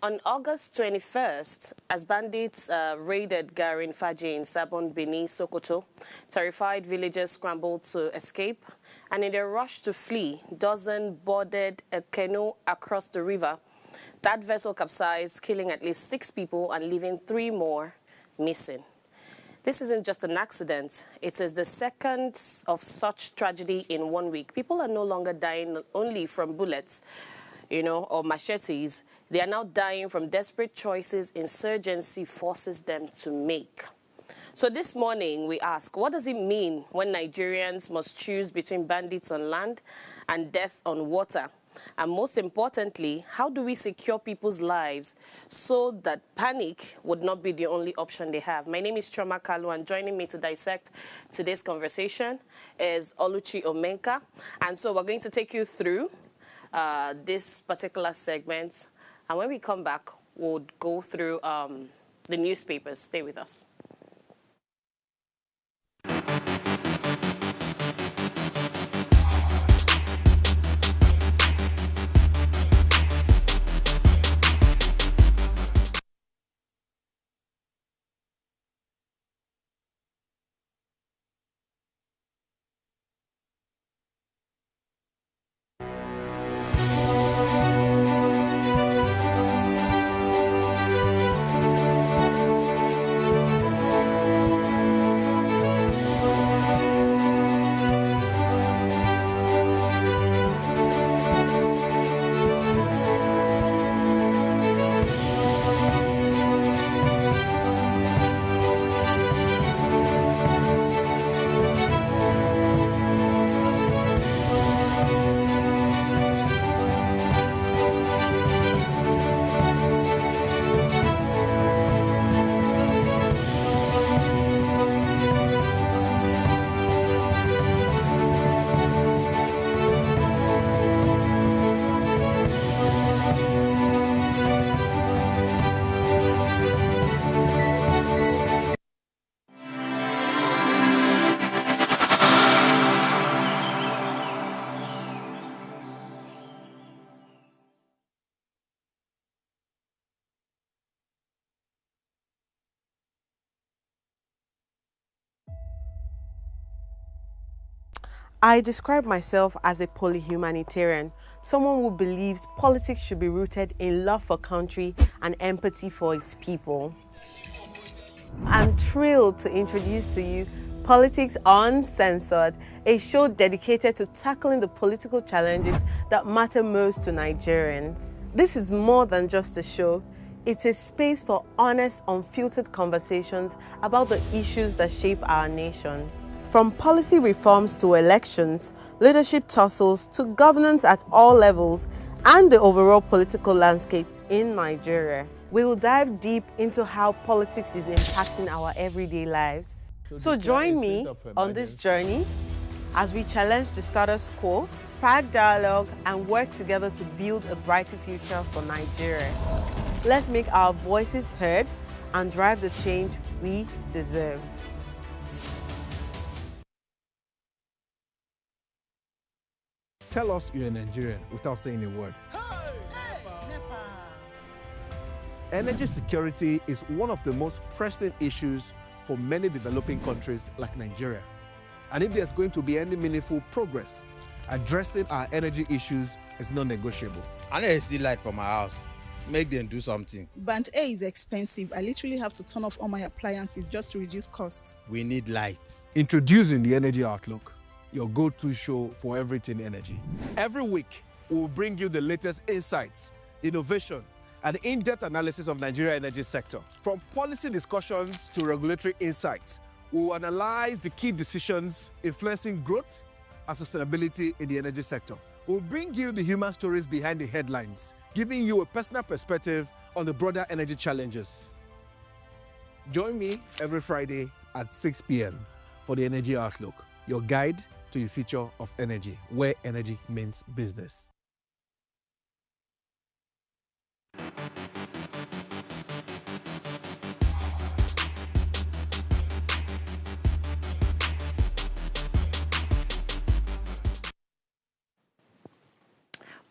On August 21st, as bandits raided Garin Faji in Sabon Bini, Sokoto, terrified villagers scrambled to escape, and in their rush to flee, dozens boarded a canoe across the river. That vessel capsized, killing at least 6 people and leaving 3 more missing. This isn't just an accident. It is the second of such tragedy in 1 week. People are no longer dying only from bullets, or machetes. They are now dying from desperate choices insurgency forces them to make. So this morning we ask, what does it mean when Nigerians must choose between bandits on land and death on water? And most importantly, how do we secure people's lives so that panic would not be the only option they have? My name is Choma Kalu, and joining me to dissect today's conversation is Oluchi Omenka. And so we're going to take you through this particular segment. And when we come back, we'll go through the newspapers. Stay with us. I describe myself as a polyhumanitarian, someone who believes politics should be rooted in love for country and empathy for its people. I'm thrilled to introduce to you Politics Uncensored, a show dedicated to tackling the political challenges that matter most to Nigerians. This is more than just a show. It's a space for honest, unfiltered conversations about the issues that shape our nation. From policy reforms to elections, leadership tussles to governance at all levels, and the overall political landscape in Nigeria. We will dive deep into how politics is impacting our everyday lives. So join me on this journey as we challenge the status quo, spark dialogue, and work together to build a brighter future for Nigeria. Let's make our voices heard and drive the change we deserve. Tell us you're a Nigerian without saying a word. Energy security is one of the most pressing issues for many developing countries like Nigeria. And if there's going to be any meaningful progress, addressing our energy issues is non-negotiable. I need to see light from my house. Make them do something. Band A is expensive. I literally have to turn off all my appliances just to reduce costs. We need light. Introducing the Energy Outlook, your go-to show for everything energy. Every week, we will bring you the latest insights, innovation, and in-depth analysis of Nigeria's energy sector. From policy discussions to regulatory insights, we will analyze the key decisions influencing growth and sustainability in the energy sector. We'll bring you the human stories behind the headlines, giving you a personal perspective on the broader energy challenges. Join me every Friday at 6 p.m. for the Energy Outlook, your guide to the future of energy, where energy means business.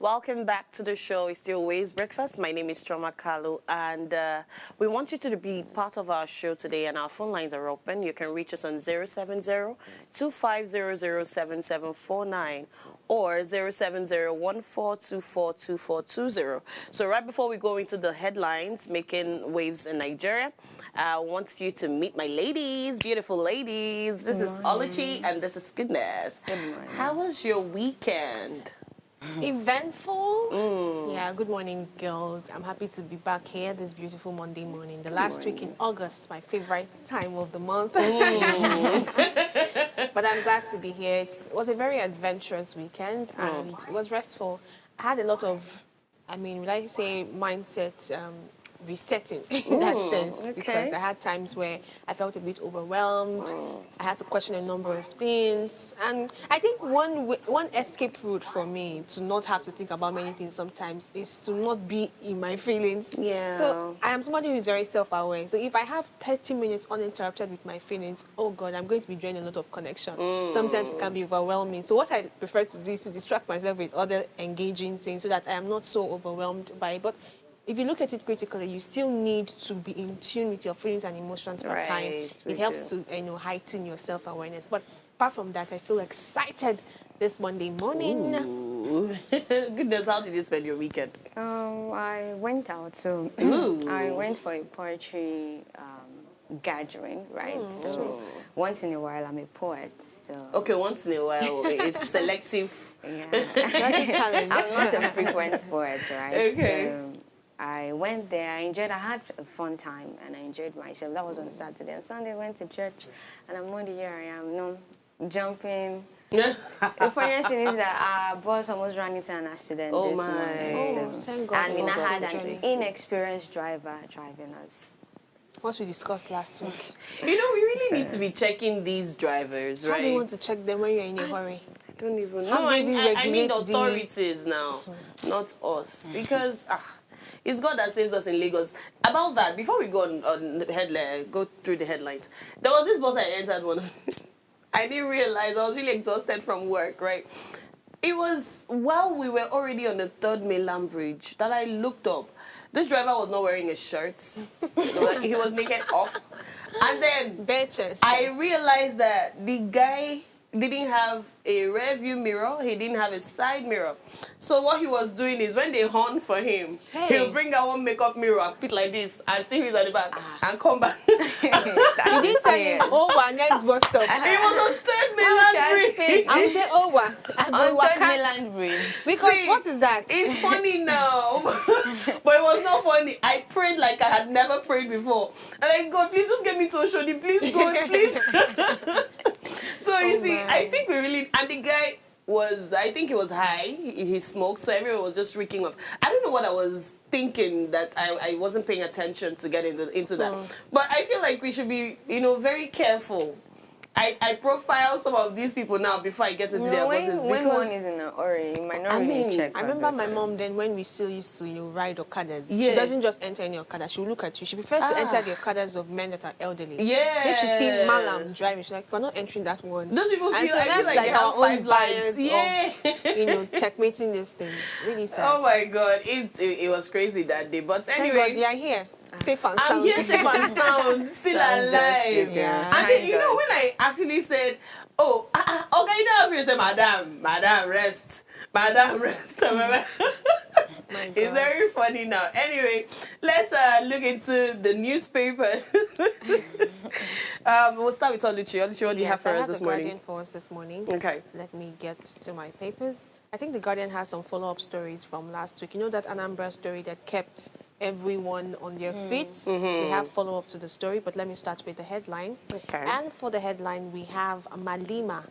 Welcome back to the show. It's still Ways Breakfast. My name is Choma Kalu, and we want you to be part of our show today, and our phone lines are open. You can reach us on 070-2500-7749 or 070-1424-2420. So right before we go into the headlines making waves in Nigeria, I want you to meet my ladies, beautiful ladies. This is Oluchi, and this is Goodness. Good morning. How was your weekend? Eventful. Yeah, good morning, girls. I'm happy to be back here this beautiful Monday morning. The last week in August, my favorite time of the month. But I'm glad to be here. It was a very adventurous weekend and it was restful. I had a lot of, would I say mindset resetting in that sense, because I had times where I felt a bit overwhelmed. I had to question a number of things, and I think one escape route for me to not have to think about many things sometimes is to not be in my feelings. Yeah. So I am somebody who is very self-aware. So if I have 30 minutes uninterrupted with my feelings, oh God, I'm going to be draining a lot of connection. Sometimes it can be overwhelming. So what I prefer to do is to distract myself with other engaging things so that I am not so overwhelmed by it. But if you look at it critically, you still need to be in tune with your feelings and emotions per time. It helps to heighten your self-awareness. But apart from that, I feel excited this Monday morning. Goodness, how did you spend your weekend? I went out, so I went for a poetry gathering, right? So once in a while, I'm a poet. So Okay, once in a while, it's selective. I'm not a frequent poet, right? Okay. So I went there, I had a fun time, and I enjoyed myself. That was on Saturday. And Sunday, I went to church, and on Monday, here I am, jumping. The funniest thing is that our bus almost ran into an accident this morning. So, thank God. and we had an inexperienced driver driving us. What we discussed last week. We really need to be checking these drivers, right? How do you want to check them when you're in a hurry? I don't even know. How do we I mean regulate the authorities now, not us. Because it's God that saves us in Lagos. About that, before we go on the headline, go through the headlines, there was this bus I entered one. I didn't realize I was really exhausted from work, right? It was while we were already on the 3rd mainland bridge that I looked up. This driver was not wearing a shirt. He was naked off. And then Bitches. I realized that the guy didn't have a rear view mirror. He didn't have a side mirror. So what he was doing is when they horn for him, he'll bring out one makeup mirror, put like this, and see who's at the back, and come back. You didn't tell him, our next bus stop. It was on 3rd mainland bridge. I would say, On 3rd mainland bridge. Because See, what is that? It's funny now, but it was not funny. I prayed like I had never prayed before. And like, God, please just get me to Oshodi. Please, God, please. So you see, I think we really, and the guy was, I think he was high. He smoked, so everyone was just reeking of. I don't know what I was thinking that I wasn't paying attention to get into that. But I feel like we should be, very careful. I profile some of these people now before I get into their buses. When one is in a hurry, you might not really check. I remember my mom then when we still used to ride Okadas. Yeah. She doesn't just enter any Okada. She will look at you. She prefers to enter the Okadas of men that are elderly. Yeah. If she sees Malam driving, she's like, we're not entering that one. Those people feel, And so I feel that's like they have our 5 own lives. bias Yeah. of, checkmating these things. Really sad. Oh my God, it was crazy that day. But Thank anyway, God you are here. Safe and sound. I'm here safe and sound, still alive. Yeah. And then, when I actually said, okay, you don't have to say, Madam, rest. Madam, rest. It's very funny now. Anyway, let's look into the newspaper. We'll start with Oluchi. Oluchi, what do you have for us this morning? Guardian for us this morning. Okay. Let me get to my papers. I think the Guardian has some follow-up stories from last week. You know that Anambra story that kept everyone on their feet? We have follow-up to the story, but let me start with the headline. Okay. And for the headline, we have Malima,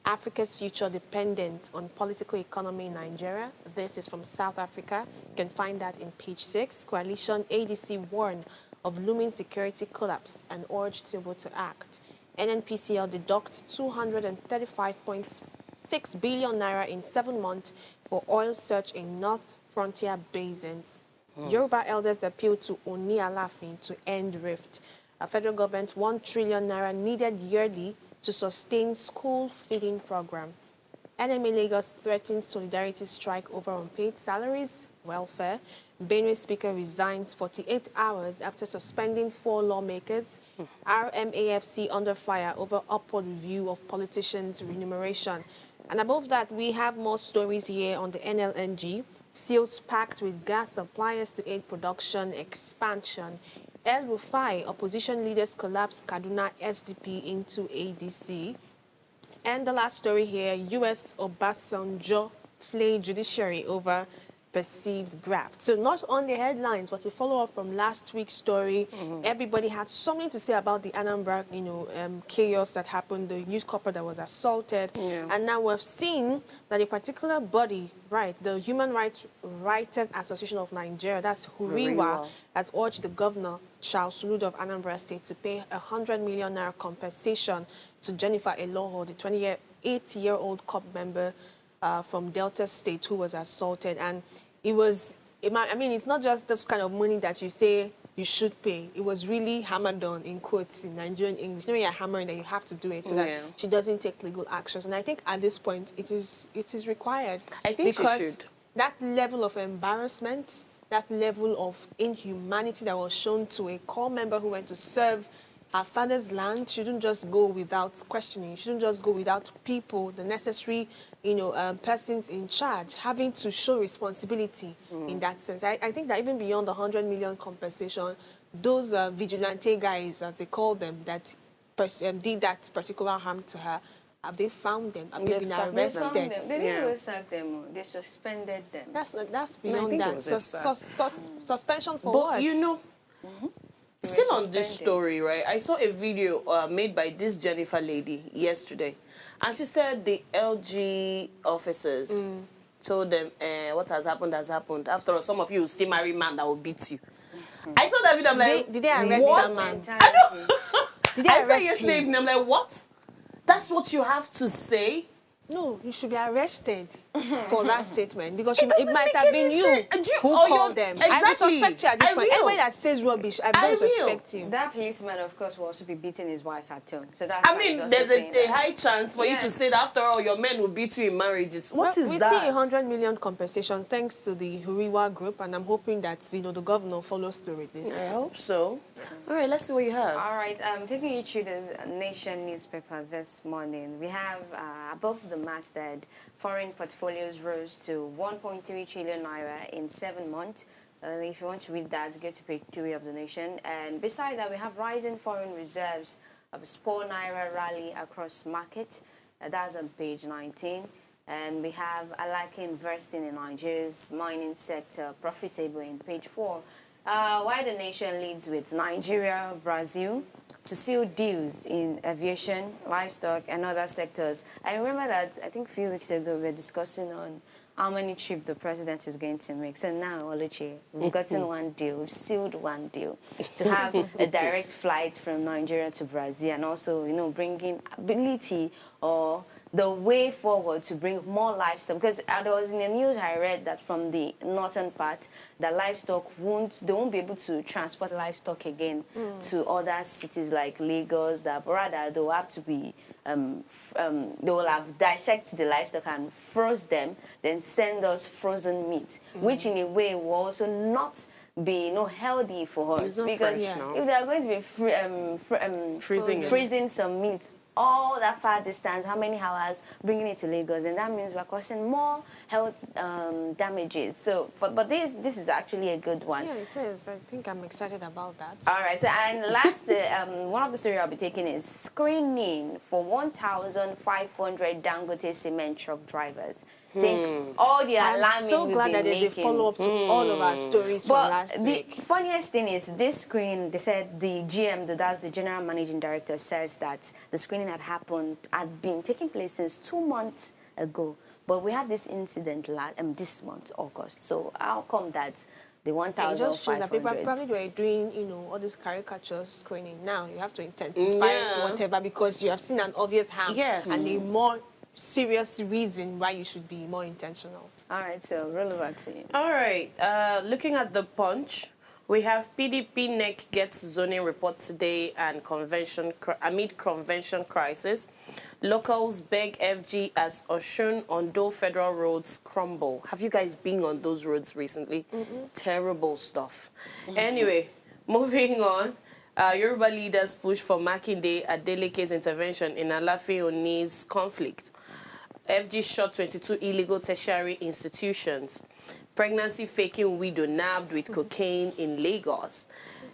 Africa's future dependent on political economy in Nigeria. This is from South Africa. You can find that in page 6. Coalition ADC warned of looming security collapse and urged Tinubu to act. NNPCL deducts 235.6 billion naira in 7 months for oil search in North Frontier basins. Yoruba elders appeal to Oni Alafin to end rift. A federal government 1 trillion naira needed yearly to sustain school feeding program. NMA Lagos threatens solidarity strike over unpaid salaries, welfare. Benue Speaker resigns 48 hours after suspending 4 lawmakers. RMAFC under fire over upward review of politicians' remuneration. And above that, we have more stories here on the NLNG. Seals packed with gas suppliers to aid production expansion. El Rufai, opposition leaders collapse Kaduna SDP into ADC. And the last story here, U.S. Obasanjo flayed judiciary over perceived graft. So not on the headlines, but to follow up from last week's story, everybody had something to say about the Anambra, chaos that happened, the youth couple that was assaulted. And now we've seen that a particular body, right, the Human Rights Writers Association of Nigeria, that's Huriwa, has urged the governor, Charles Soludo of Anambra State, to pay 100 million naira compensation to Jennifer Eloho, the 28-year-old COP member from Delta State who was assaulted. And it was, I mean, it's not just this kind of money that you say you should pay. It was really hammered on, in quotes, in Nigerian English. You know, you're hammering that you have to do it so that she doesn't take legal actions. And I think at this point, it is required. I think she should. That level of embarrassment, that level of inhumanity that was shown to a core member who went to serve our father's land shouldn't just go without questioning. Shouldn't just go without people, the necessary, persons in charge, having to show responsibility in that sense. I think that even beyond the 100 million compensation, those vigilante guys, as they call them, that did that particular harm to her, have they found them? Have they been arrested? They didn't even sack them. They suspended them. That's beyond that. Suspension for what? But you know, still on this story, right? I saw a video made by this Jennifer lady yesterday, and she said the LG officers told them what has happened has happened. After all, some of you will still marry man that will beat you. I saw that video. I'm like, did they arrest what? that man? I don't. Did they I said arrest yesterday him? evening, I'm like, what? That's what you have to say? No, you should be arrested for that statement because it doesn't might make have been any you sense. who called them. I will Exactly. suspect you at this I point. will. Anybody that says rubbish, I don't suspect you. That policeman, of course, will also be beating his wife at home. So that's I mean, there's a high chance for you to say that after all, your men will beat you in marriages. What is we that? see 100 million compensation thanks to the Huriwa group, and I'm hoping that the governor follows through with this. I hope so. All right, let's see what you have. All right, taking you through the Nation newspaper this morning, we have above the masthead, foreign portfolios rose to 1.3 trillion naira in 7 months. If you want to read that, go to page 3 of the Nation. And beside that, we have rising foreign reserves of spore naira rally across market. That's on page 19. And we have Alaki investing in Nigeria's mining sector, profitable in page 4. While the Nation leads with Nigeria, Brazil, to seal deals in aviation, livestock, and other sectors. I remember that, I think a few weeks ago, we were discussing on how many trips the president is going to make. So now, Oluchi, we've gotten one deal, we've sealed one deal to have a direct flight from Nigeria to Brazil, and also, bringing ability or the way forward to bring more livestock. Because there was in the news I read that from the northern part, the livestock they won't be able to transport livestock again to other cities like Lagos. That rather they will have to be they will have dissected the livestock and froze them, then send us frozen meat, which in a way will also not be healthy for us, because if they are going to be freezing some meat all that far distance, how many hours, bringing it to Lagos, and that means we're causing more health damages. So, but this is actually a good one. Yeah, it is. I think I'm excited about that. All right. So, and last, one of the stories I'll be taking is screening for 1,500 Dangote cement truck drivers. Think all the alarming I'm so glad that there's a follow-up to all of our stories from last week. The funniest thing is this screening, they said the GM, that's the General Managing Director, says that the screening had been taking place since 2 months ago. But we have this incident this month, August. So how come that the 1,500? It just shows that people probably were doing, all this caricature screening. Now you have to intensify whatever, because you have seen an obvious harm and a more serious reason why you should be more intentional. All right, so roll over to you. All right, looking at the Punch, We have PDP NEC gets zoning report today and amid convention crisis. Locals beg FG as Oshun Ondo federal roads crumble. Have you guys been on those roads recently? Terrible stuff. Anyway, moving on. Yoruba leaders push for Makinde Adeleke's intervention in Alaafin Oni's conflict. FG shot 22 illegal tertiary institutions. Pregnancy faking widow nabbed with cocaine in Lagos.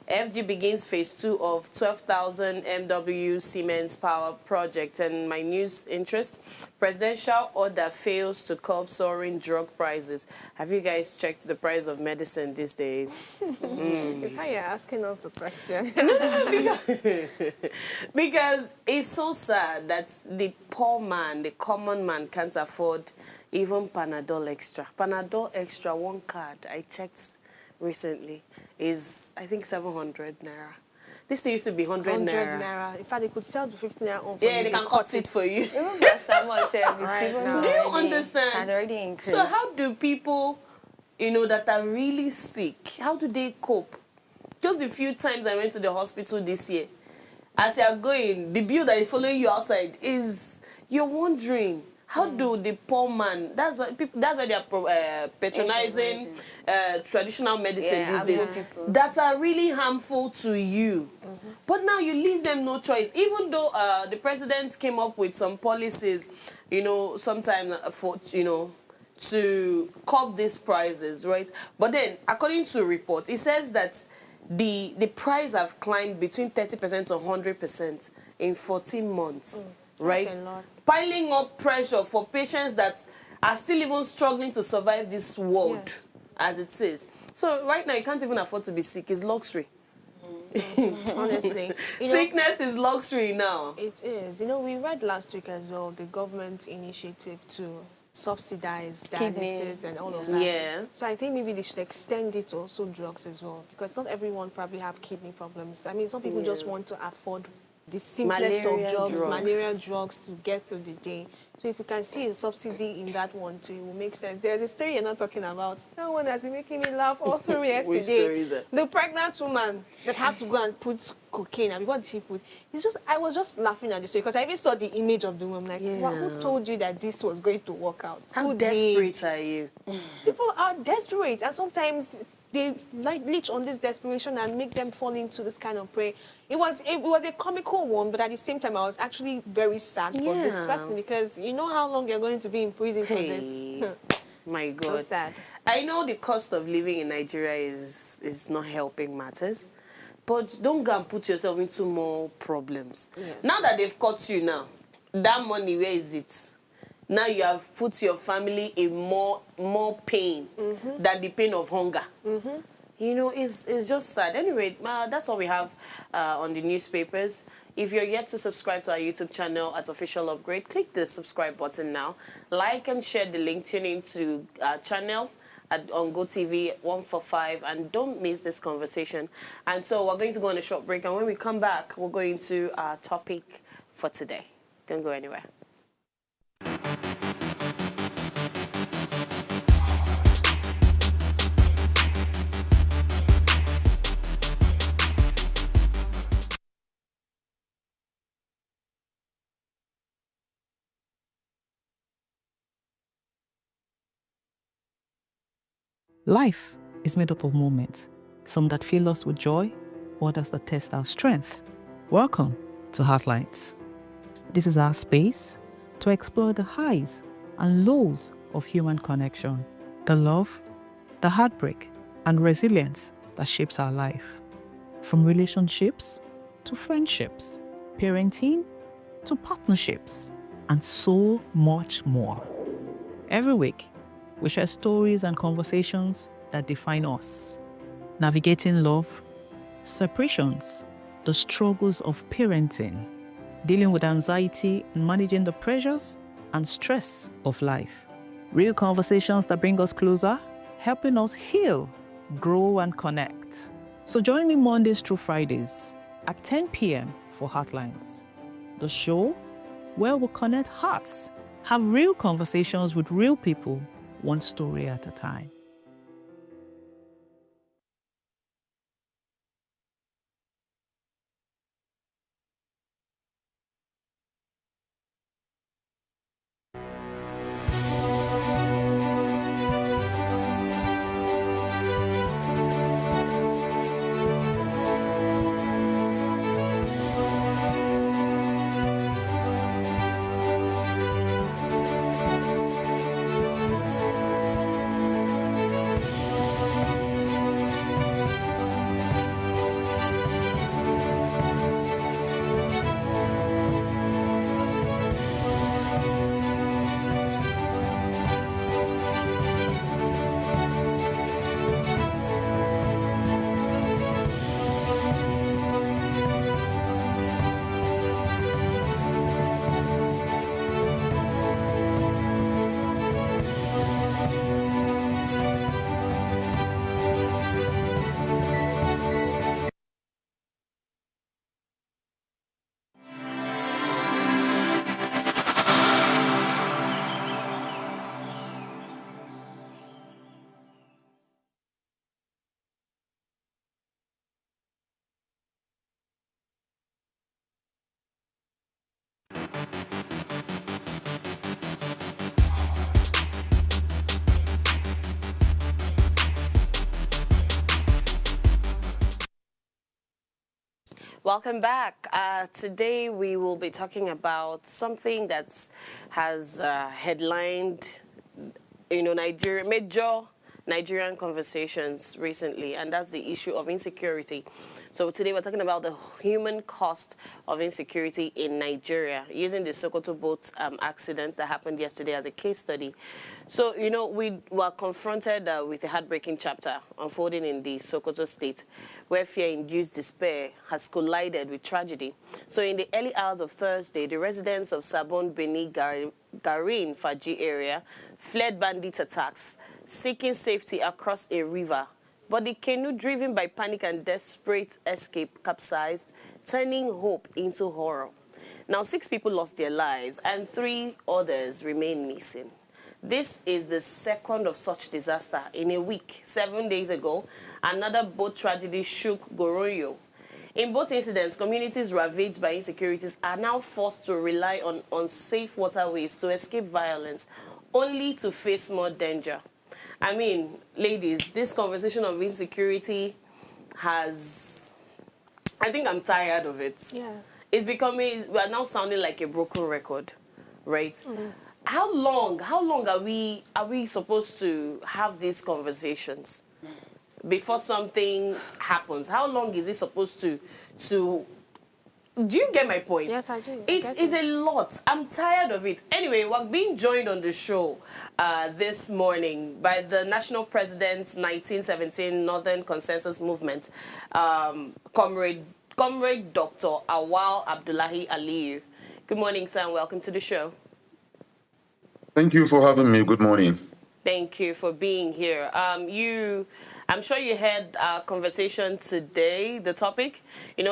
FG begins phase 2 of 12,000 MW Siemens power project. And my news interest, presidential order fails to curb soaring drug prices. Have you guys checked the price of medicine these days? Why you're asking us the question? Because it's so sad that the poor man, the common man, can't afford even Panadol Extra. Panadol Extra, one card, I checked recently, is, I think, 700 naira. This thing used to be 100 100 naira. naira. In fact, they could sell the 50 naira on for Yeah, you. they can cut it for you. Even paracetamol self, Right it's even now. Do you already- understand? had already increased. So how do people, that are really sick, how do they cope? Just a few times I went to the hospital this year. As you are going, the bill that is following you outside is, you're wondering, how do the poor man, that's why they are patronizing traditional medicine these days, people. that are really harmful to you. But now you leave them no choice. Even though the president came up with some policies, sometimes for, to curb these prices, right? But then, according to reports, it says that the price have climbed between 30% to 100% in 14 months, right? That's a lot. Piling up pressure for patients that are still even struggling to survive this world as it is. So right now, you can't even afford to be sick. It's luxury. Honestly. Sickness is luxury now. It is. We read last week as well the government's initiative to subsidize dialysis and all of that. Yeah. So I think maybe they should extend it to also drugs as well, because not everyone probably have kidney problems. I mean, some people just want to afford the simplest Malaria of drugs. malaria drugs to get through the day. So if you can see a subsidy in that one too, it will make sense. There's a story you're not talking about. That one has been making me laugh all through Which story yesterday. is that? The pregnant woman that had to go and put cocaine. I mean, what did she put? I was just laughing at the story because I even saw the image of the woman. Like, who told you that this was going to work out? How Who desperate did? are you? People are desperate, and sometimes they leech on this desperation and make them fall into this kind of prey. It was a comical one, but at the same time, I was actually very sad for this Yeah. person, because you know how long you're going to be in prison for Hey, this. my God. So sad. I know the cost of living in Nigeria is not helping matters, but don't go and put yourself into more problems. Yes. Now that they've caught you now, that money, where is it? Now you have put your family in more pain than the pain of hunger. It's just sad. Anyway, that's all we have on the newspapers. If you're yet to subscribe to our YouTube channel at Official Upgrade, click the subscribe button now. Like and share the link. Tune into our channel on GoTV 145, and don't miss this conversation. And so we're going to go on a short break, and when we come back, we're going to our topic for today. Don't go anywhere. Life is made up of moments, some that fill us with joy, others that test our strength. Welcome to Heartlines. This is our space to explore the highs and lows of human connection, the love, the heartbreak, and resilience that shapes our life. From relationships to friendships, parenting to partnerships, and so much more. Every week, we share stories and conversations that define us, navigating love, separations, the struggles of parenting, dealing with anxiety and managing the pressures and stress of life. Real conversations that bring us closer, helping us heal, grow, and connect. So join me Mondays through Fridays at 10 p.m. for Heartlines, the show where we connect hearts, have real conversations with real people, one story at a time. Welcome back. Today we will be talking about something that has headlined, major Nigerian conversations recently, and that's the issue of insecurity. So today we're talking about the human cost of insecurity in Nigeria, using the Sokoto boat accident that happened yesterday as a case study. So, we were confronted with a heartbreaking chapter unfolding in the Sokoto state, where fear-induced despair has collided with tragedy. So in the early hours of Thursday, the residents of Sabon Beni Garin Faji area fled bandit attacks, seeking safety across a river. But the canoe, driven by panic and desperate escape, capsized, turning hope into horror. Now, 6 people lost their lives and 3 others remain missing. This is the second of such disaster in a week. 7 days ago, another boat tragedy shook Goroyo. In both incidents, communities ravaged by insecurities are now forced to rely on unsafe waterways to escape violence, only to face more danger. I mean, ladies, this conversation of insecurity has... I think I'm tired of it. Yeah. It's becoming... We are now sounding like a broken record, right? Mm-hmm. How long are we supposed to have these conversations before something happens? How long is it supposed to do you get my point? Yes, I do. It's a lot. I'm tired of it. Anyway, we're being joined on the show this morning by the national president's 1917 Northern Consensus Movement, Comrade Dr. Awal Abdullahi Aliyu. Good morning, sir, and welcome to the show. Thank you for having me. Good morning. Thank you for being here. I'm sure you heard our conversation today, the topic,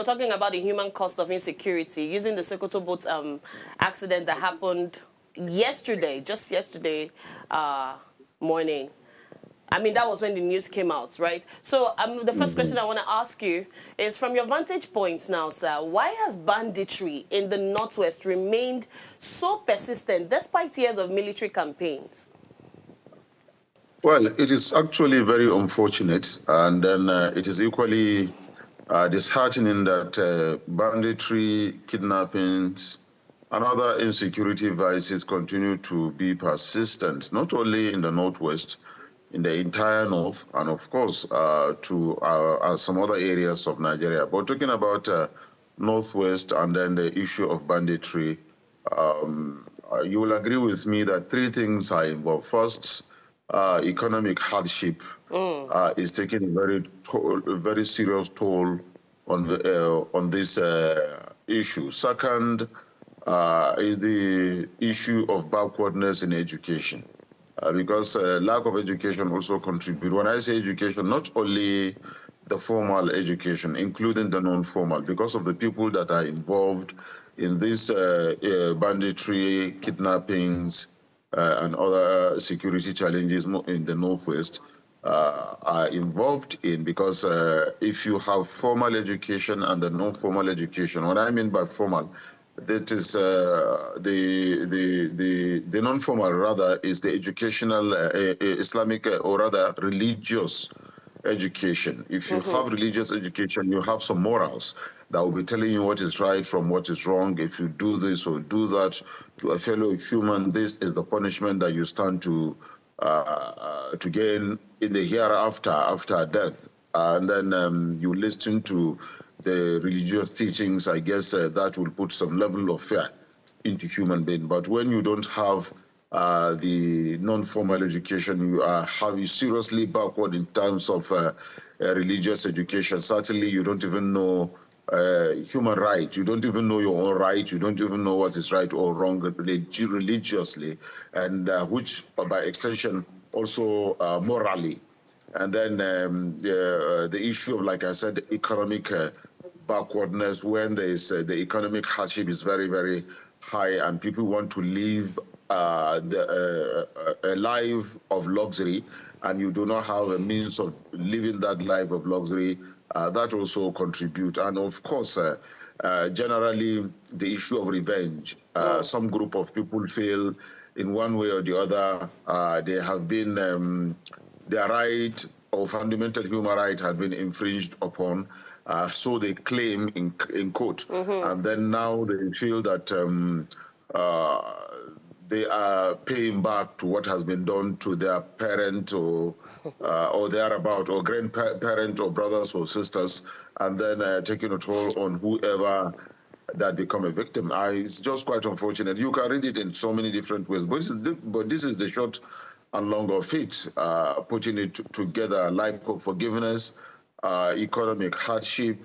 talking about the human cost of insecurity, using the Sokoto boat accident that happened just yesterday morning. I mean, that was when the news came out, right? So the first question I want to ask you is, from your vantage point now, sir, why has banditry in the Northwest remained so persistent despite years of military campaigns? Well, it is actually very unfortunate, and then it is equally disheartening that banditry, kidnappings, and other insecurity vices continue to be persistent, not only in the Northwest, in the entire North, and of course to some other areas of Nigeria. But talking about Northwest and then the issue of banditry, you will agree with me that 3 things are involved. First, economic hardship is taking a very serious toll on this issue. Second is the issue of backwardness in education, because lack of education also contributes. When I say education, not only the formal education, including the non-formal, because of the people that are involved in this banditry, kidnappings, and other security challenges in the Northwest are involved in, because if you have formal education and the non-formal education, what I mean by formal, that is the non-formal rather is the educational Islamic or rather religious education. If you have religious education, you have some morals that will be telling you what is right from what is wrong. If you do this or do that to a fellow human, this is the punishment that you stand to gain in the hereafter, after death. And then you listen to the religious teachings. I guess that will put some level of fear into human being. But when you don't have the non-formal education, you are seriously backward in terms of religious education. Certainly, you don't even know human right. You don't even know your own right. You don't even know what is right or wrong religiously, and which, by extension, also morally. And then the issue of, like I said, economic backwardness, when there is the economic hardship is very, very high, and people want to live a life of luxury, and you do not have a means of living that life of luxury, that also contribute. And of course, generally, the issue of revenge. Some group of people feel in one way or the other, they have been, their right or fundamental human right have been infringed upon, so they claim in court. And then now they feel that they are paying back to what has been done to their parent or thereabout, or grandparent or brothers or sisters, and then taking a toll on whoever that become a victim. It's just quite unfortunate. You can read it in so many different ways, but this is the short and long of it, putting it together, lack of forgiveness, economic hardship,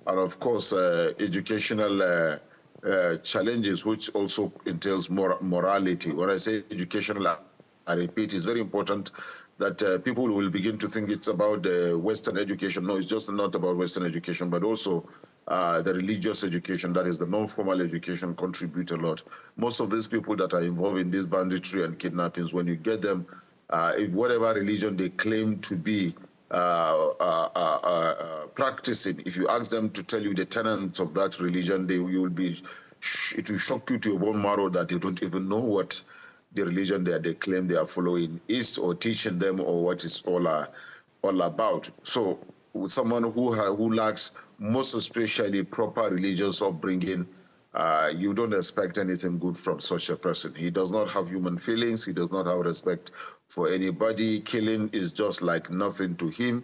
and of course, educational challenges, which also entails morality. When I say educational, I repeat, it's very important that people will begin to think it's about Western education. No, it's just not about Western education, but also the religious education, that is the non-formal education, contribute a lot. Most of these people that are involved in this banditry and kidnappings, when you get them, if whatever religion they claim to be practicing, if you ask them to tell you the tenets of that religion, it will shock you to your bone marrow that they don't even know what the religion that they claim they are following is, or teaching them, or what it's all about. So with someone who lacks, most especially, proper religious upbringing, you don't expect anything good from such a person. He does not have human feelings. He does not have respect for anybody. Killing is just like nothing to him,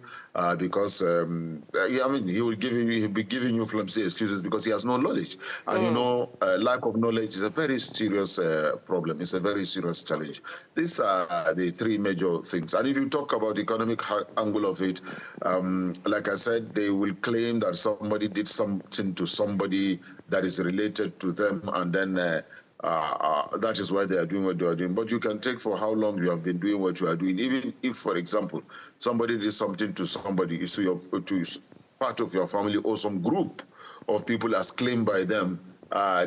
because I mean, he'll be giving you flimsy excuses because he has no knowledge. And you know, lack of knowledge is a very serious problem. It's a very serious challenge. These are the three major things. And if you talk about the economic angle of it, like I said, they will claim that somebody did something to somebody that is related to them, and then that is why they are doing what they are doing. But you can take for how long you have been doing what you are doing. Even if, for example, somebody did something to somebody, to part of your family or some group of people as claimed by them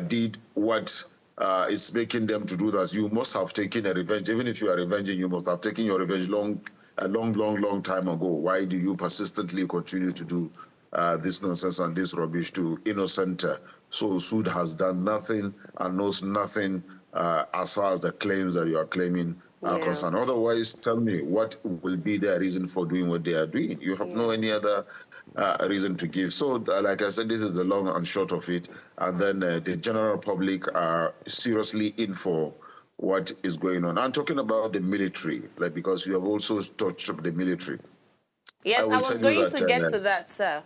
did what is making them to do that, you must have taken a revenge. Even if you are revenging, you must have taken your revenge a long time ago. Why do you persistently continue to do this nonsense and this rubbish to innocent souls who has done nothing and knows nothing as far as the claims that you are claiming are concerned? Otherwise, tell me, what will be their reason for doing what they are doing? You have no any other reason to give. So, like I said, this is the long and short of it. And then the general public are seriously in for what is going on. I'm talking about the military, like, because you have also touched on the military. Yes, I was going to get to that, sir,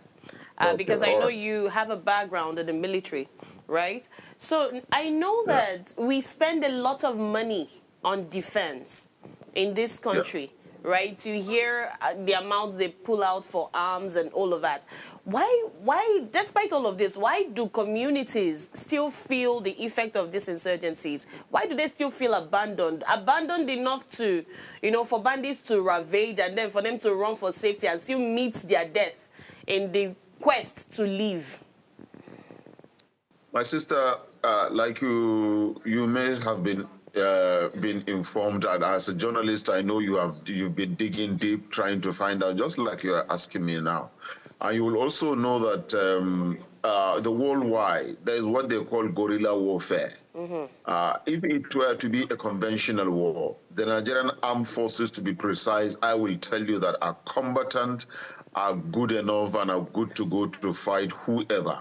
because I know you have a background in the military, right? So I know that we spend a lot of money on defense in this country, right? You hear the amounts they pull out for arms and all of that. Why, despite all of this, why do communities still feel the effect of these insurgencies? Why do they still feel abandoned? Abandoned enough to, you know, for bandits to ravage and then for them to run for safety and still meet their death in the quest to live? My sister, like you may have been informed, and as a journalist, I know you've been digging deep, trying to find out, just like you are asking me now. And you will also know that the worldwide, there is what they call guerrilla warfare. If it were to be a conventional war, the Nigerian armed forces, to be precise, I will tell you that our combatants are good enough and are good to go to fight whoever.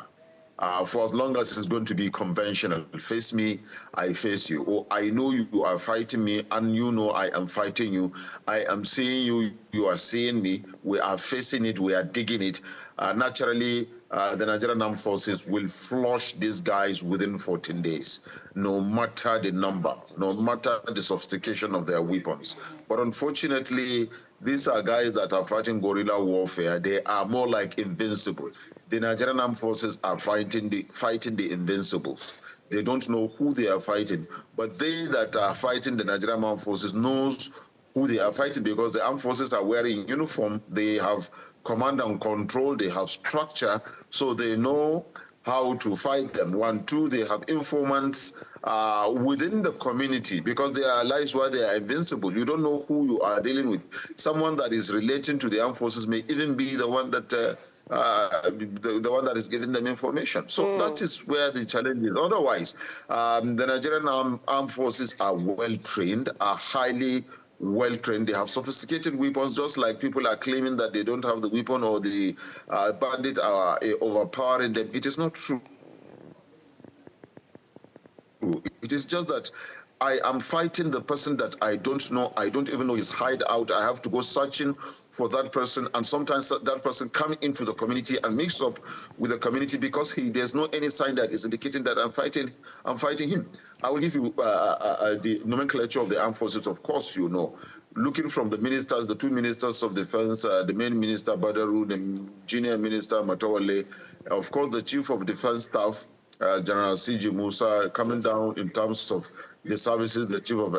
For as long as it's going to be conventional. Face me, I face you. Or I know you are fighting me, and you know I am fighting you. I am seeing you, you are seeing me. We are facing it, we are digging it. Naturally, the Nigerian Armed Forces will flush these guys within 14 days, no matter the number, no matter the sophistication of their weapons. But unfortunately, these are guys that are fighting guerrilla warfare. They are more like invincible. The Nigerian Armed Forces are fighting the invincibles. They don't know who they are fighting, but they that are fighting the Nigerian Armed Forces knows who they are fighting, because the armed forces are wearing uniform. They have command and control. They have structure, so they know how to fight them. 1, 2, they have informants within the community, because there are lives where they are invincible. You don't know who you are dealing with. Someone that is relating to the armed forces may even be the one that the one that is giving them information. So that is where the challenge is. Otherwise, the Nigerian armed forces are well trained, are highly well-trained. They have sophisticated weapons, just like people are claiming that they don't have the weapon or the bandits are overpowering them. It is not true. It is just that I am fighting the person that I don't know. I don't even know his hideout. I have to go searching for that person, and sometimes that person come into the community and mix up with the community because there's no any sign that is indicating that I'm fighting him. I will give you the nomenclature of the armed forces. Of course, you know, looking from the ministers, the two ministers of defense, the main minister Badaru, the junior minister Matawale, of course, the chief of defense staff. General C.G. Musa, coming down in terms of the services, the Chief of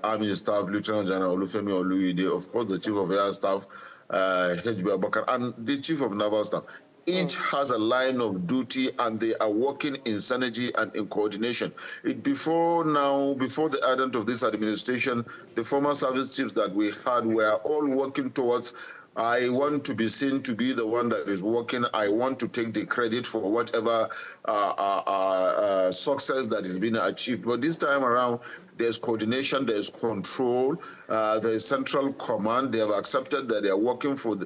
Army Staff, Lieutenant General Olufemi Oluide, of course, the Chief of Air Staff, H.B. Abakar, and the Chief of Naval Staff. Each has a line of duty, and they are working in synergy and in coordination. Before the advent of this administration, the former service chiefs that we had were all working towards I want to be seen to be the one that is working. I want to take the credit for whatever success that is being achieved. But this time around, there's coordination, there's control, there's central command. They have accepted that they are working for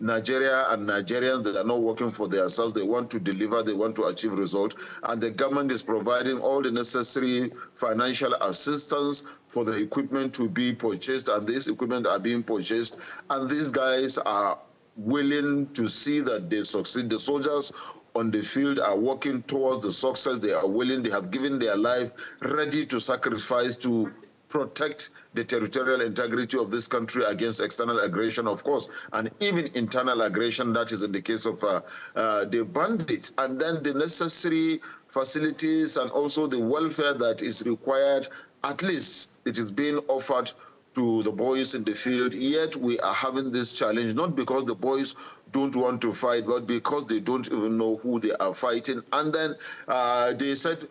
Nigeria and Nigerians that are not working for themselves. They want to deliver, they want to achieve results. And the government is providing all the necessary financial assistance for the equipment to be purchased, and this equipment are being purchased. And these guys are willing to see that they succeed. The soldiers on the field are working towards the success. They are willing, they have given their life, ready to sacrifice to protect the territorial integrity of this country against external aggression, of course, and even internal aggression. That is in the case of the bandits. And then the necessary facilities and also the welfare that is required, at least it is being offered to the boys in the field. Yet we are having this challenge, not because the boys don't want to fight, but because they don't even know who they are fighting. And then they said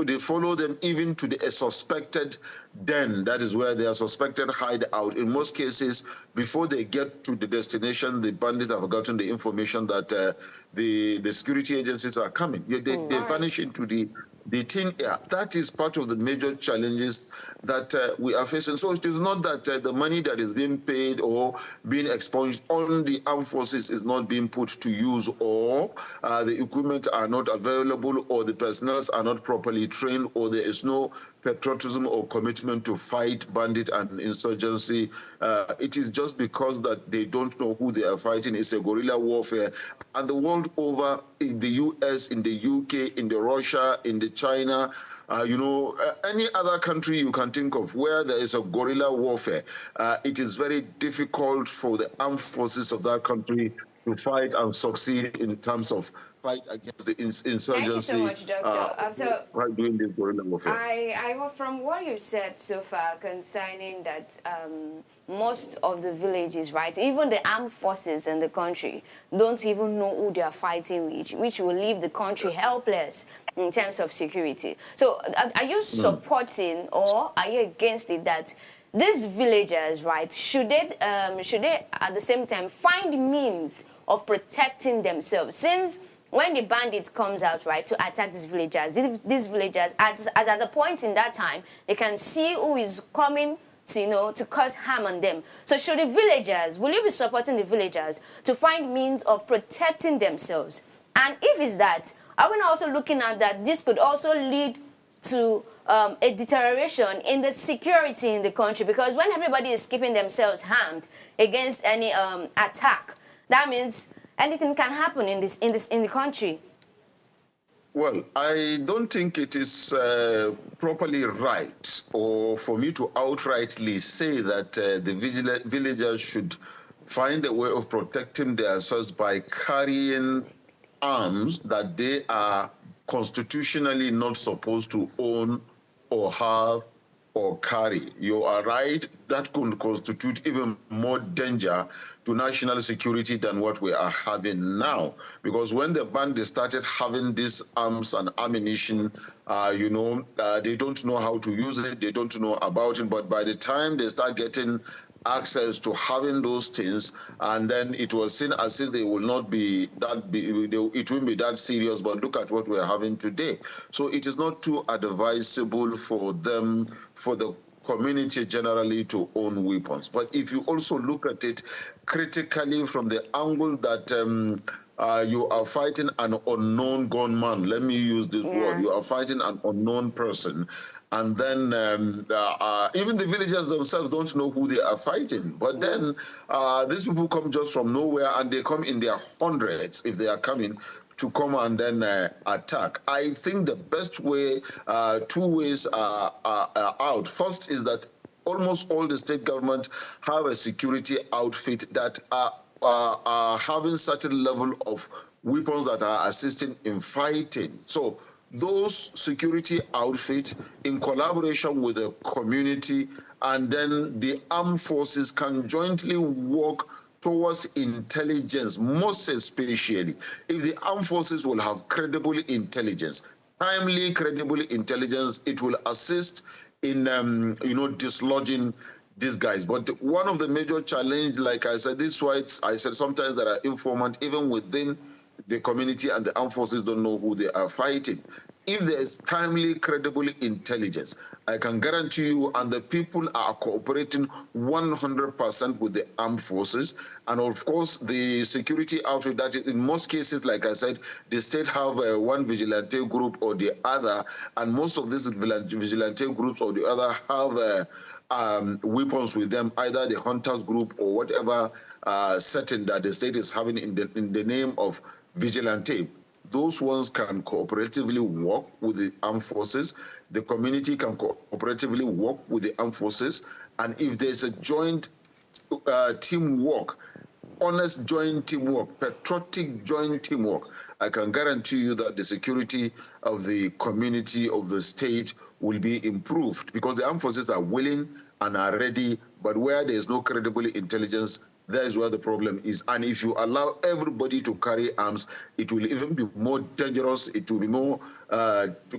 they follow them even to the suspected den. That is where they are suspected hideout. In most cases, before they get to the destination, the bandits have gotten the information that the security agencies are coming. They vanish into the thin air. That is part of the major challenges that we are facing. So it is not that the money that is being paid or being expunged on the armed forces is not being put to use, or the equipment are not available, or the personnel are not properly trained, or there is no patriotism or commitment to fight bandit and insurgency. It is just because that they don't know who they are fighting. It's a guerrilla warfare. And the world over, in the US, in the UK, in the Russia, in the China, any other country you can think of where there is a guerrilla warfare, it is very difficult for the armed forces of that country to fight and succeed in terms of fight against the insurgency. Thank you so much, Doctor. Right, doing this guerrilla warfare. From what you said so far concerning that most of the villages, right, even the armed forces in the country don't even know who they are fighting with, which will leave the country helpless in terms of security. So are you supporting or are you against it that these villagers, right, should they at the same time find means of protecting themselves? Since when the bandits comes out, right, to attack these villagers, as at the point in that time, they can see who is coming to cause harm on them. So should the villagers, will you be supporting the villagers to find means of protecting themselves? And if it's that, are we also looking at that this could also lead to a deterioration in the security in the country? Because when everybody is keeping themselves harmed against any attack, that means anything can happen in the country. Well, I don't think it is properly right, or for me to outrightly say that the villagers should find a way of protecting themselves by carrying arms that they are constitutionally not supposed to own or have or carry. You are right, that could constitute even more danger to national security than what we are having now. Because when the bandits started having these arms and ammunition, they don't know how to use it, they don't know about it, but by the time they start getting access to having those things, and then it was seen as if they will not be that it won't be that serious. But look at what we're having today. So it is not too advisable for them, for the community generally to own weapons. But if you also look at it critically from the angle that you are fighting an unknown gunman, let me use this word, you are fighting an unknown person, and then even the villagers themselves don't know who they are fighting. But then these people come just from nowhere, and they come in their hundreds if they are coming to come and then attack. I think the best way, two ways are out. First is that almost all the state government have a security outfit that are having certain level of weapons that are assisting in fighting. So those security outfits, in collaboration with the community, and then the armed forces can jointly work towards intelligence, most especially if the armed forces will have credible intelligence, timely credible intelligence, it will assist in dislodging these guys. But one of the major challenge, like I said, this is why I said sometimes there are informants even within the community, and the armed forces don't know who they are fighting. If there is timely, credible intelligence, I can guarantee you, and the people are cooperating 100% with the armed forces. And of course, the security outfit, that is, in most cases, like I said, the state have one vigilante group or the other, and most of these vigilante groups or the other have weapons with them, either the hunters group or whatever setting that the state is having in the name of vigilante. Those ones can cooperatively work with the armed forces. The community can cooperatively work with the armed forces. And if there's a joint teamwork, honest joint teamwork, patriotic joint teamwork, I can guarantee you that the security of the community, of the state, will be improved, because the armed forces are willing and are ready. But where there is no credible intelligence, that is where the problem is. And if you allow everybody to carry arms, it will even be more dangerous. It will be more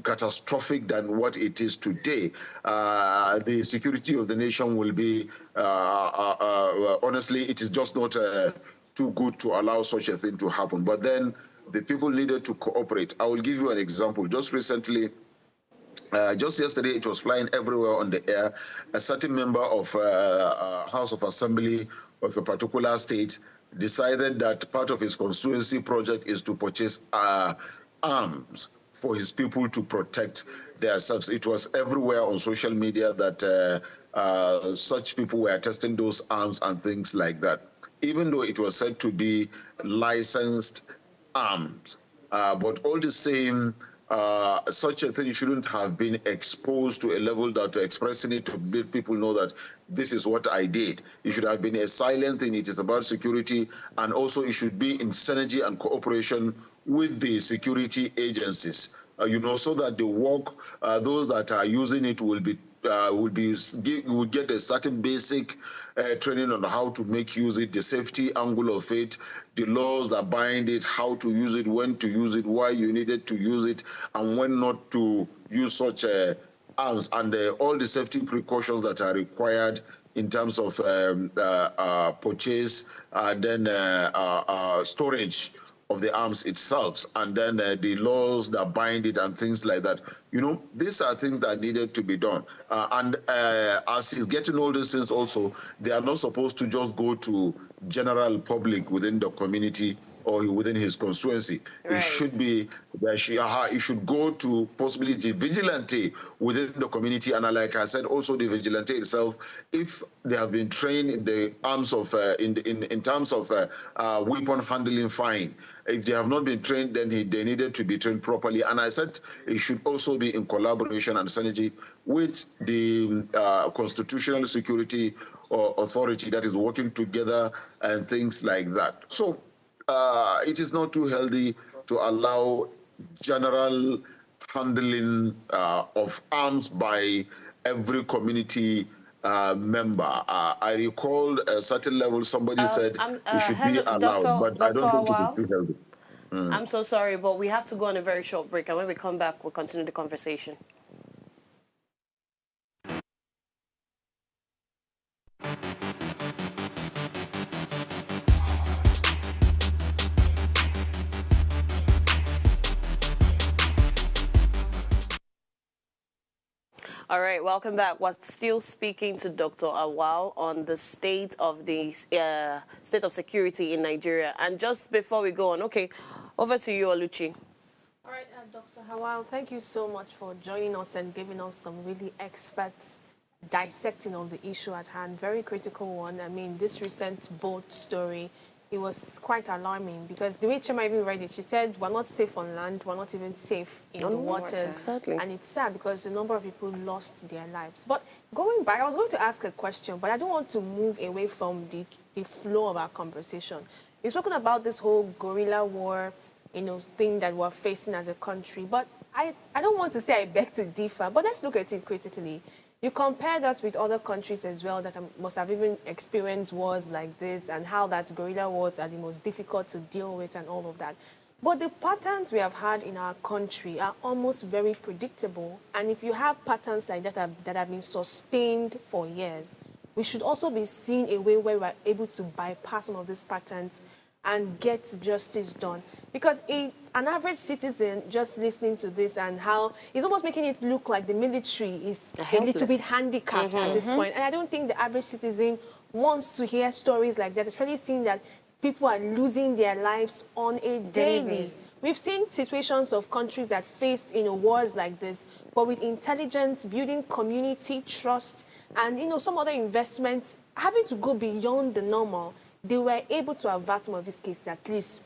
catastrophic than what it is today. The security of the nation will be, honestly, it is just not too good to allow such a thing to happen. But then the people needed to cooperate. I will give you an example. Just recently, just yesterday, it was flying everywhere on the air. A certain member of House of Assembly of a particular state decided that part of his constituency project is to purchase arms for his people to protect themselves. It was everywhere on social media that such people were testing those arms and things like that, even though it was said to be licensed arms. But all the same, such a thing shouldn't have been exposed to a level that expressing it to let people know that this is what I did. It should have been a silent thing. It is about security, and also it should be in synergy and cooperation with the security agencies, so that the work, those that are using it will get a certain basic training on how to make use it, the safety angle of it, the laws that bind it, how to use it, when to use it, why you needed to use it, and when not to use such arms, and all the safety precautions that are required in terms of purchase and then storage of the arms itself, and then the laws that bind it and things like that. These are things that needed to be done. And as he's getting all these things also, they are not supposed to just go to general public within the community or within his constituency. Right. It should be, it should go to possibly the vigilante within the community. And like I said, also the vigilante itself, if they have been trained in the arms of, in terms of weapon handling, fine. If they have not been trained, then they needed to be trained properly. And I said it should also be in collaboration and synergy with the Constitutional Security Authority that is working together and things like that. So it is not too healthy to allow general handling of arms by every community member. I recall a certain level somebody said it should be allowed, but I don't think it is too healthy. I'm so sorry, but we have to go on a very short break, and when we come back, we'll continue the conversation. All right, welcome back. We're still speaking to Dr. Awal on the state of security in Nigeria. And just before we go on, okay, over to you, Oluchi. All right, Dr. Awal, thank you so much for joining us and giving us some really expert dissecting of the issue at hand. Very critical one. I mean, this recent boat story, it was quite alarming because the way Chema even read it, she said, we're not safe on land, we're not even safe in the waters. Exactly. And it's sad because a number of people lost their lives. But going back, I was going to ask a question, but I don't want to move away from the flow of our conversation. We've spoken about this whole guerrilla war, thing that we're facing as a country. But I don't want to say I beg to differ, but let's look at it critically. You compared us with other countries as well that must have even experienced wars like this and how that guerrilla wars are the most difficult to deal with and all of that. But the patterns we have had in our country are almost very predictable. And if you have patterns like that that have been sustained for years, we should also be seeing a way where we're able to bypass some of these patterns and get justice done. Because an average citizen just listening to this and how it's almost making it look like the military is a little bit handicapped at this point. And I don't think the average citizen wants to hear stories like that, especially seeing that people are losing their lives on a daily. We've seen situations of countries that faced wars like this, but with intelligence, building community trust, and some other investments, having to go beyond the normal, they were able to avert some of these cases, at least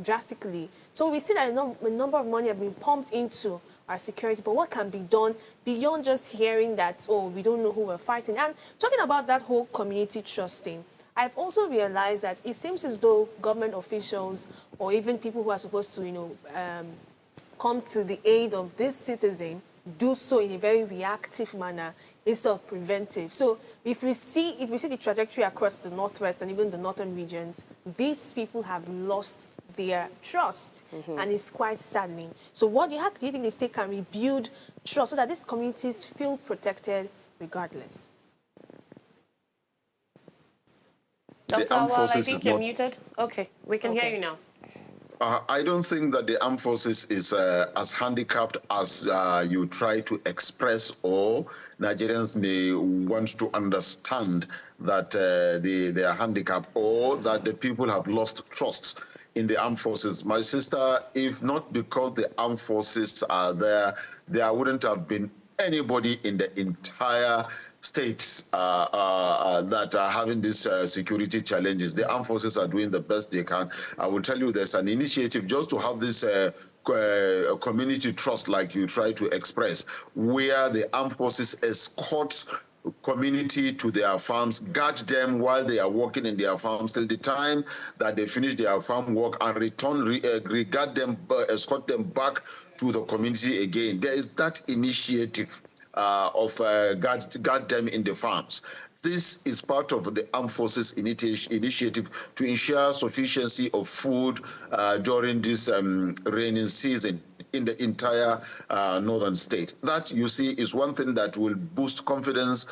drastically. So we see that a number of money have been pumped into our security, but what can be done beyond just hearing that, oh, we don't know who we're fighting? And talking about that whole community trust thing, I've also realized that it seems as though government officials or even people who are supposed to, come to the aid of this citizen do so in a very reactive manner instead of preventive. So if we see the trajectory across the Northwest and even the northern regions, these people have lost their trust, and it's quite saddening. So what do you think the state can rebuild trust so that these communities feel protected regardless? Dr. Awal, I think you're muted. Okay, we can hear you now. I don't think that the armed forces is as handicapped as you try to express, or Nigerians may want to understand that they are handicapped, or that the people have lost trust in the armed forces. My sister, if not because the armed forces are there wouldn't have been anybody in the entire states that are having these security challenges. The armed forces are doing the best they can. I will tell you, there's an initiative just to have this community trust, like you try to express, where the armed forces escort community to their farms, guard them while they are working in their farms till the time that they finish their farm work, and return, regard them, escort them back to the community again. There is that initiative of guard them in the farms. This is part of the Armed Forces initiative to ensure sufficiency of food during this rainy season in the entire northern state. That, you see, is one thing that will boost confidence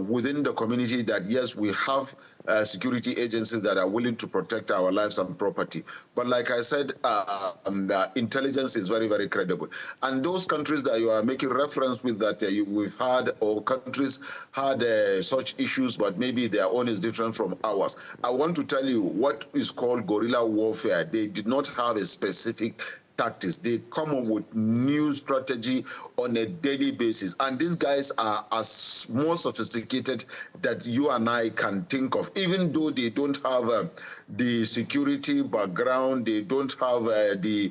within the community that, yes, we have security agencies that are willing to protect our lives and property. But like I said, the intelligence is very, very credible. And those countries that you are making reference with that we've had, or countries had such issues, but maybe their own is different from ours. I want to tell you what is called guerrilla warfare. They did not have a specific tactics. They come up with new strategy on a daily basis. And these guys are as more sophisticated that you and I can think of, even though they don't have the security background, they don't have the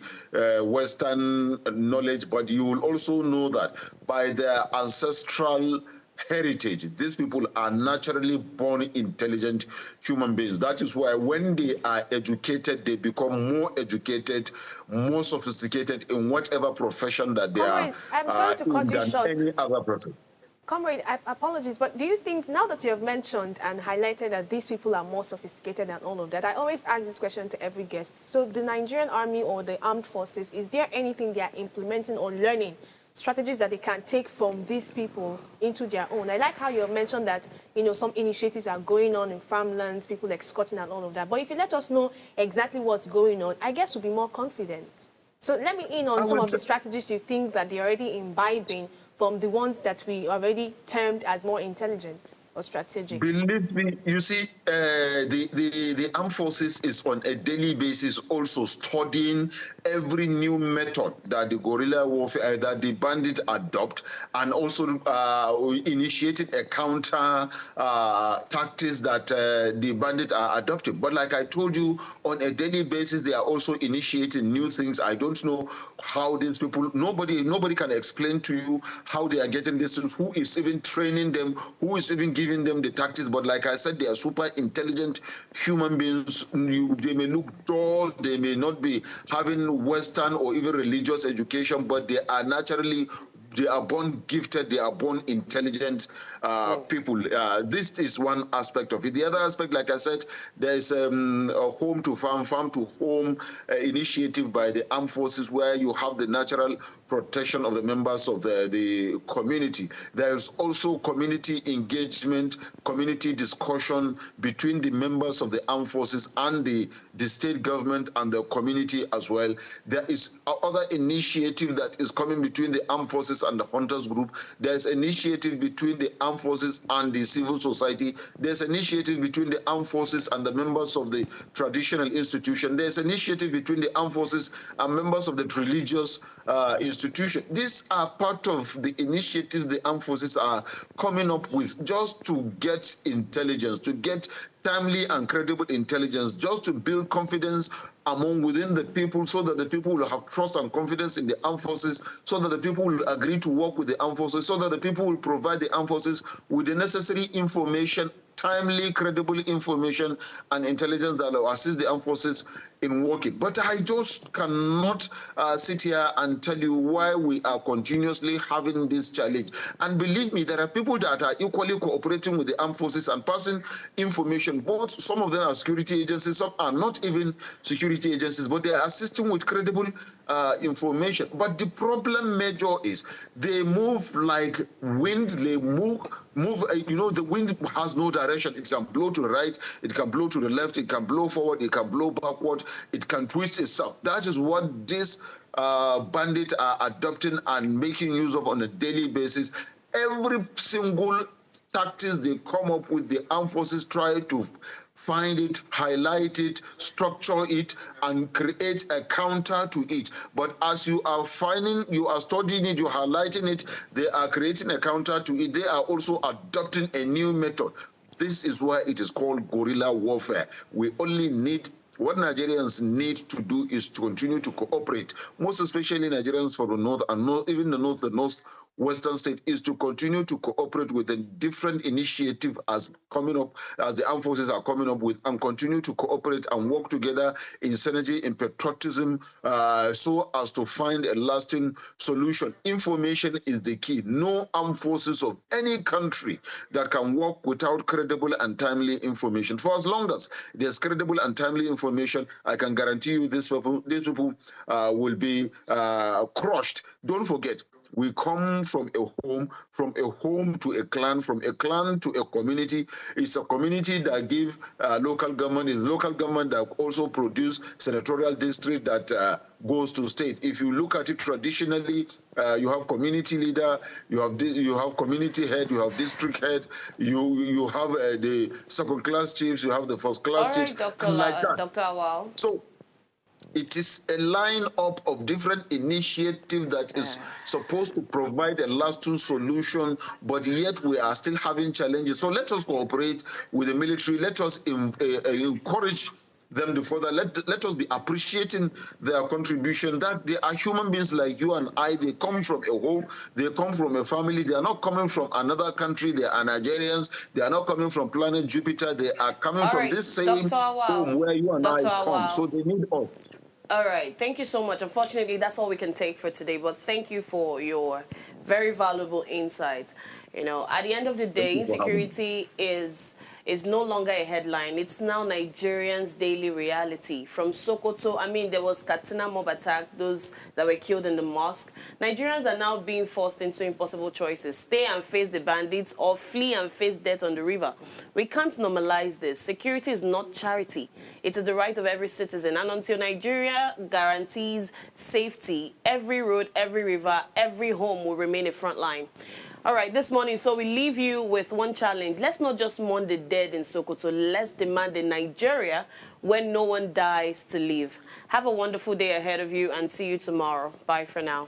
Western knowledge, but you will also know that by their ancestral heritage, these people are naturally born intelligent human beings. That is why when they are educated, they become more educated, more sophisticated in whatever profession that they are. I'm sorry to cut you short. Any other profession. Comrade, apologies, but do you think, now that you have mentioned and highlighted that these people are more sophisticated than all of that, I always ask this question to every guest. So the Nigerian army or the armed forces, is there anything they are implementing or learning, strategies that they can take from these people into their own? I like how you have mentioned that, some initiatives are going on in farmlands, people escorting and all of that. But if you let us know exactly what's going on, I guess we'll be more confident. So let me in on some of the strategies you think that they're already imbibing from the ones that we already termed as more intelligent or strategic? Believe me, you see, the armed forces is on a daily basis also studying every new method that the guerrilla warfare, that the bandits adopt, and also initiated a counter tactics that the bandits are adopting. But like I told you, on a daily basis, they are also initiating new things. I don't know how these people, nobody can explain to you how they are getting this, who is even training them, who is even giving them the tactics. But like I said, they are super intelligent human beings. They may look dull, they may not be having Western or even religious education, but they are naturally, they are born gifted, they are born intelligent people. This is one aspect of it. The other aspect, like I said, there's a home to farm, farm to home initiative by the armed forces, where you have the natural protection of the members of the community. There's also community engagement, community discussion between the members of the armed forces and the state government and the community as well. There is other initiative that is coming between the armed forces and the hunters group. There's initiative between the armed forces and the civil society. There's initiative between the armed forces and the members of the traditional institution. There's initiative between the armed forces and members of the religious institution. These are part of the initiatives the armed forces are coming up with, just to get intelligence, to get timely and credible intelligence, just to build confidence within the people, so that the people will have trust and confidence in the armed forces, so that the people will agree to work with the armed forces, so that the people will provide the armed forces with the necessary information, timely, credible information and intelligence that will assist the armed forces in working. But I just cannot sit here and tell you why we are continuously having this challenge. And believe me, there are people that are equally cooperating with the armed forces and passing information. Both, some of them are security agencies, some are not even security agencies, but they are assisting with credible information. But the problem major is they move like wind. They move. You know, the wind has no direction. It can blow to the right, it can blow to the left, it can blow forward, it can blow backward, it can twist itself. That is what these bandits are adopting and making use of on a daily basis. Every single tactics they come up with, the armed forces try to find it, highlight it, structure it, and create a counter to it. But as you are finding, you are studying it, you're highlighting it, they are creating a counter to it. They are also adopting a new method. This is why it is called guerrilla warfare. We only need, what Nigerians need to do is to continue to cooperate, most especially Nigerians from the north and even the northwestern state, is to continue to cooperate with the different initiative as coming up, as the armed forces are coming up with, and continue to cooperate and work together in synergy, in patriotism, so as to find a lasting solution. Information is the key. No armed forces of any country that can work without credible and timely information. For as long as there's credible and timely information, I can guarantee you these people will be crushed. Don't forget, we come from a home to a clan, from a clan to a community. It's a community that give local government, is local government that also produce senatorial district that goes to state. If you look at it traditionally, you have community leader, you have community head, you have district head, you have the second class chiefs, you have the first class chiefs, Dr. like that. Dr. Awal. So it is a line-up of different initiatives that is supposed to provide a lasting solution, but yet we are still having challenges. So let us cooperate with the military. Let us encourage them to further. Let us be appreciating their contribution, that they are human beings like you and I. They come from a home, they come from a family. They are not coming from another country. They are Nigerians. They are not coming from planet Jupiter. They are coming from this same home where you and I come. So they need us. All right. Thank you so much. Unfortunately, that's all we can take for today, but thank you for your very valuable insights. You know, at the end of the day, insecurity is is no longer a headline. It's now Nigerians' daily reality. From Sokoto, I mean, there was Katsina mob attack, those that were killed in the mosque. Nigerians are now being forced into impossible choices. Stay and face the bandits or flee and face death on the river. We can't normalize this. Security is not charity. It is the right of every citizen. And until Nigeria guarantees safety, every road, every river, every home will remain a front line. All right, this morning, so we leave you with one challenge. Let's not just mourn the dead in Sokoto. Let's demand a Nigeria when no one dies to live. Have a wonderful day ahead of you and see you tomorrow. Bye for now.